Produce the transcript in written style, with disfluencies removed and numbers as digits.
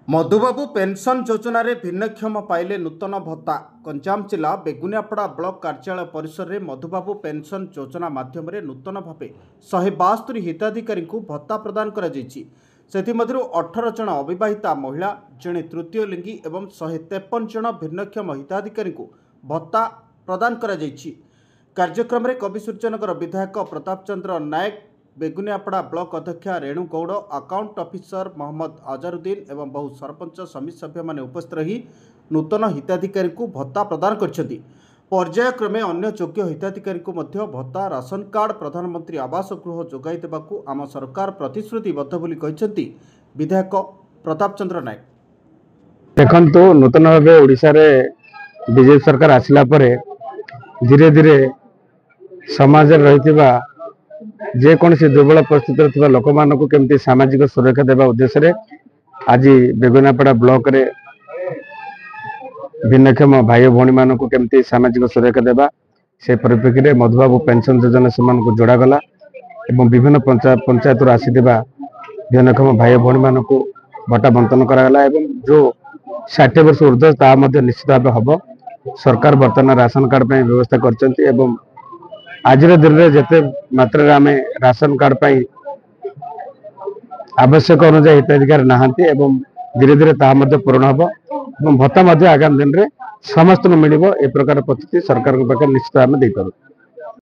Madhubabu pension योजन भिन्नक्षम पाइले नूतन भत्ता। गंजाम जिला बेगुनियापड़ा ब्लॉक कार्यालय परिसर में मधुबाबू पेंशन योजना माध्यम नूतन भाव 172 हिताधिकारी भत्ता प्रदान कर 18 जन अविवाहिता महिला, जड़े तृतीय लिंगी और 153 जन भिन्नक्षम हिताधिकारी भत्ता प्रदान कर कार्यक्रम में कविसूर्यनगर विधायक प्रताप चंद्र नायक, बेगुनियापड़ा ब्लॉक अध्यक्ष रेणु गौड़, अकाउंट ऑफिसर मोहम्मद अजरुद्दीन एवं बहु सरपंच समिति सभ्य माने उपस्थित रही नूतन हिताधिकारी भत्ता प्रदान करछथि। पर्यायक्रमे अन्य योग्य हिताधिकारी भत्ता, राशन कार्ड, प्रधानमंत्री आवास गृह जोगाई देबाकू आम सरकार प्रतिश्रुतिबद्ध बोली कहिसेंति विधायक प्रताप चंद्र नायक। देखंतु नूतन भावे ओडिशा रे बीजेपी सरकार आसिला परे धीरे धीरे समाज रे रहितबा जे कौन दुर्बल परिस्थिति लोक मान केमती सामाजिक सुरक्षा देवा उद्देश्य आज बेगुनियापड़ा ब्लॉक रे भिन्नक्षम भाई भौणी मान केमती सामाजिक सुरक्षा देवा से परिप्रेक्षी में मधुबाबू पेंशन योजना से जोड़ा गला एवं विभिन्न पंचायत आसीथिबा भिन्नक्षम भाई भौणी मान भत्ता बंटन करागला एवं जो 60 वर्ष ऊर्ध्व ता निश्चित भाव हम सरकार बर्तमान राशन कार्ड व्यवस्था कर आज दिन में जिते मात्रा आम राशन कार्ड आवश्यक अनुसार हिताधिकारी नहांती एवं धीरे धीरे ताहा पूरण हम भत्ता आगामी दिन में समस्त मिल ए प्रकार पद्धति सरकार निश्चित भाव दे पार।